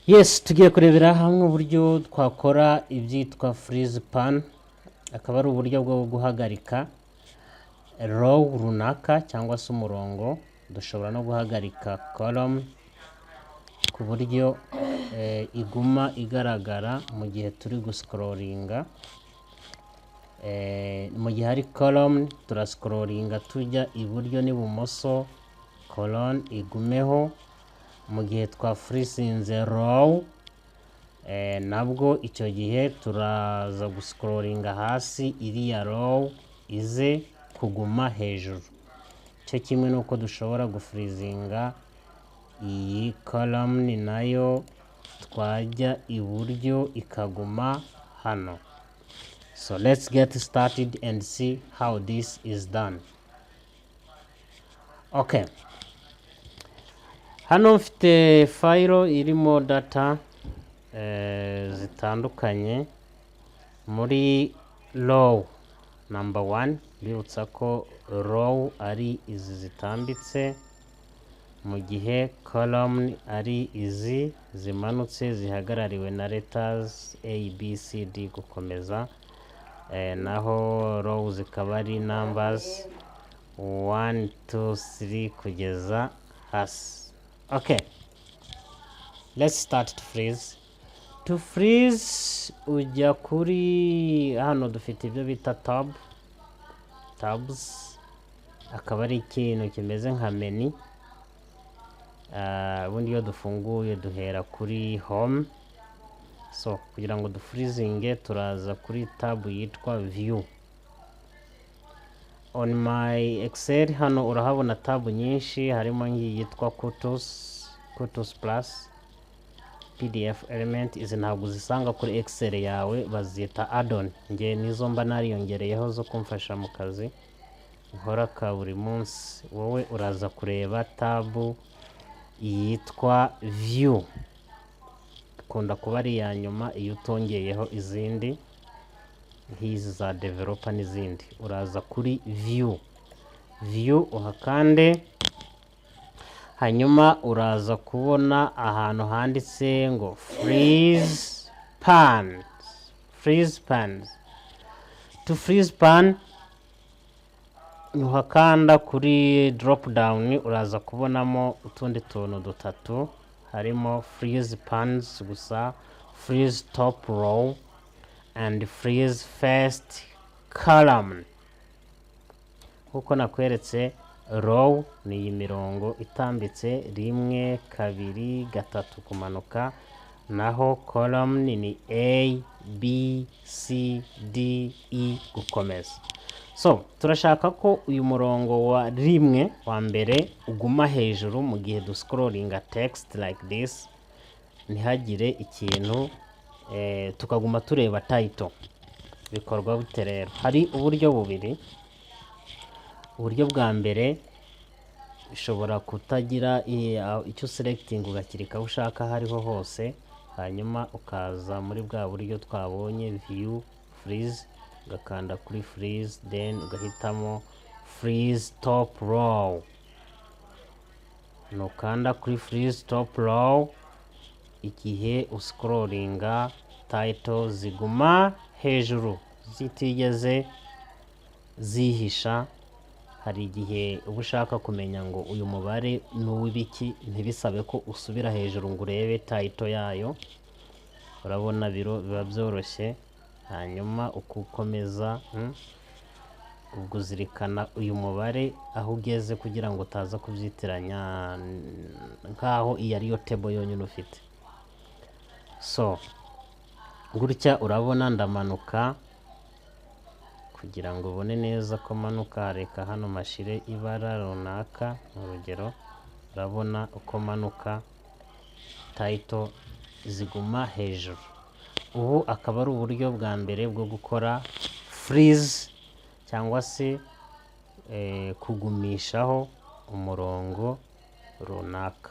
Yes, tugiye kurebera hamwe uburyo twakora ibyitwa freeze pan, akaba ari uburyo bwo guhagarika row runaka cyangwa se umurongo. Dushobora no guhagarika column ku buryo iguma igaragara mu gihe turi guscrollinga. Mu gihe hari column turascrollinga tujya iburyo n'ibumoso, column igumeho. Mu gihe twa freezinze row nabwo icyo gihe turaza guscrollinga hasi, iriya row ize kuguma hejuru. Cyo kimwe nuko dushobora gufreezinga iyi column nayo twajya iburyo ikaguma hano. So let's get started and see how this is done. Okay, hano mfite file irimo data zitandukanye. Muri row number 1 bibutsa ko row ari izi zitambitse, mu gihe column ari izi zimanutse zihagarariwe na letters A, B, C, D gukomeza, naho row zikaba ari numbers 1, 2, 3 kugeza hasi. Okay, let's start to freeze. To freeze ujya kuri hano dufite ibyo bita tabs, akaba ari ikintu kimeze nka menu. Ubundi iyo dufunguye duhera kuri home. So kugira ngo dufreezinge turaza kuri tab yitwa view. On my Excel hano urahabona tab nyinshi, harimo ngiyi yitwa Kutus plus, PDF element. Izi ntabwo zisanga kuri Excel yawe, bazita add-on. Nge nizo mba nariyongereyeho zo kumfasha mu kazi nkora ka buri munsi. Wowe uraza kureba tab yitwa view, ikunda kuba ari iya nyuma iyo utongeyeho izindi nk'izi za developer n'izindi. Uraza kuri view uhakande, hanyuma uraza kubona ahantu handitse ngo freeze pans. To freeze pan uhakanda kuri drop down, uraza kubonamo utundi tuntu dutatu, harimo freeze pans gusa, freeze top row and freeze first column. Kuko nakweretse row ni iyi mirongo itambitse 1, 2, 3 kumanuka, naho column ni A, B, C, D, E gukomeza. So turashaka ko uyu murongo wa rimwe wa mbere uguma hejuru mu gihe duscrollinga text like this, ntihagire ikintu tukaguma tureba title. Bikorwa bute rero? Hari uburyo bubiri. Uburyo bwa mbere ushobora kutagira icyo selecting ugakirika aho ushaka hariho hose, hanyuma ukaza muri bwa buryo twabonye view freeze, ugakanda kuri freeze, then ugahitamo freeze top row. Nukanda kuri freeze top row, igihe uscrollinga title ziguma hejuru zitigeze zihisha. Hari igihe uba ushaka kumenya ngo uyu mubare n'uw'ibiki, ntibisabe ko usubira hejuru ngo urebe title yayo. Urabona biba byoroshye. Hanyuma ukukomeza ubwo zirikana uyu mubare aho ugeze kugira ngo utaza kubyitiranya nkaho iyi ariyo table yonyine ufite. So gutya urabona ndamanuka kugira ngo ubone neza ko manuka. Reka hano mashire ibara runaka, urugero urabona uko manuka title ziguma hejuru. Ubu akaba ari uburyo bwa mbere bwo gukora freeze cyangwa se kugumishaho umurongo runaka.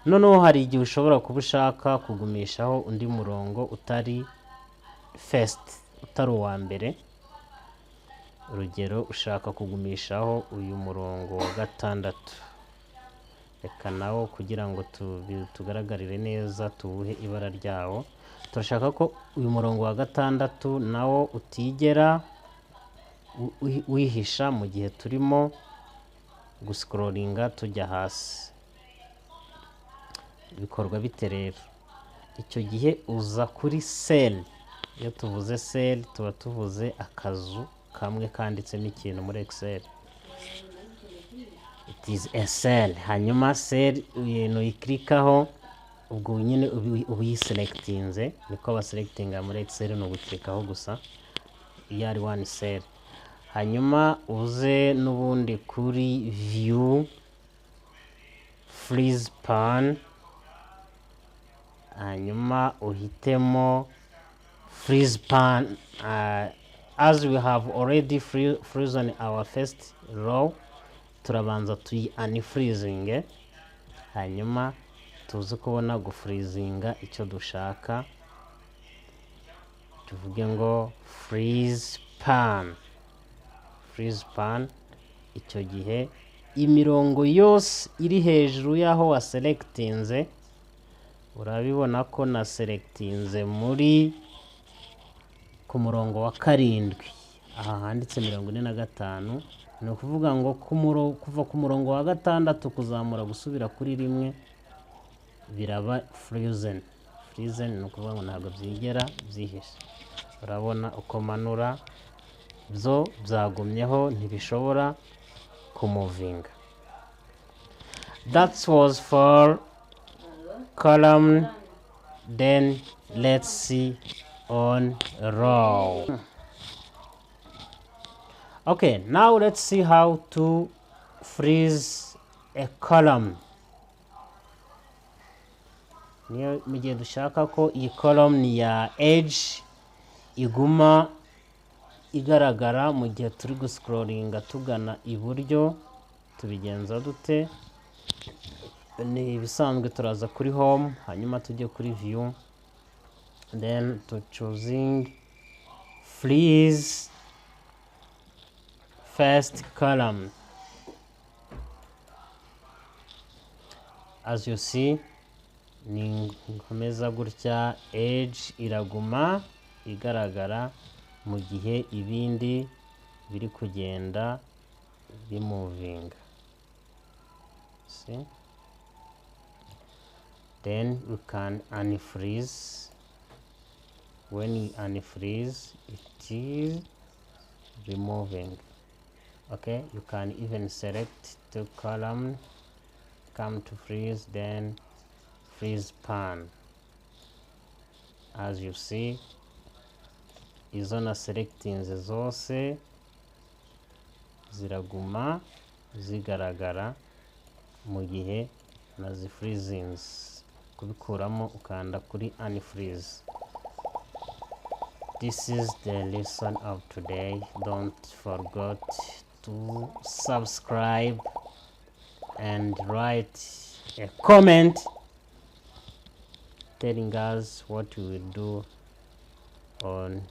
Noneho hari igihe ushobora kuba ushaka kugumishaho undi murongo utari first, utari uwa mbere. Urugero ushaka kugumishaho uyu murongo wa 6, reka nawo kugira ngo tugaragarire neza tuwuhe ibara ryawo. Turashaka ko uyu murongo wa gatandatu nawo utigera wihisha mu gihe turimo guscrollinga tujya hasi. Bikorwa bite rero? Icyo gihe uza kuri cell. Iyo tuvuze cell tuba tuvuze akazu kamwe kanditsemo ikintu muri Excel. It is a cell. Hanyuma cell uyiklikaho, ubwo nyine uyiselectinze. Niko baselectinga muri Excel, no guklikaho gusa iyo ari one cell. Hanyuma uze n'ubundi kuri view freeze pan, hanyuma uhitemo freeze pan. As we have already frozen our first row, turabanza unfreezing, hanyuma tuze kubona gufreezinga icyo dushaka. Tuvuge ngo freeze pan. Freeze pan. Icyo gihe imirongo yose iri hejuru yaho wa selectinze, urabibona ko na selectinze muri ku murongo wa 7. Aha handitse 45. Ni ukuvuga ngo kuva ku murongo wa 6 kuzamura gusubira kuri 1 biraba frozen. Frozen ni ukuvuga ngo ntabwo byigera byihisha. Urabona uko manura byo byagumyeho, ntibishobora kumuvinga. That was for column. Then let's see on row. Okay, now let's see how to freeze a column. Niyo mu gihe dushaka ko iyi column ya edge iguma igaragara mu gihe turi guscrollinga tugana iburyo, tubigenza dute? Ni ibisanzwe turaza kuri home, hanyuma tujye kuri view, then to choosing freeze first column. As you see, ni nkomeza gutya, edge iraguma igaragara mu gihe ibindi biri kugenda bimuvinga. See? Then we can unfreeze. When you unfreeze, it is removing. Okay, you can even select the column, come to freeze, then freeze pan. As you see, izo na selectinze zose ziraguma zigaragara mu gihe na zifreezings. Kubikuramo ukanda kuri unfreeze. This is the lesson of today. Don't forget to subscribe and write a comment telling us what we will do on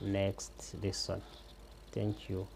next lesson. Thank you.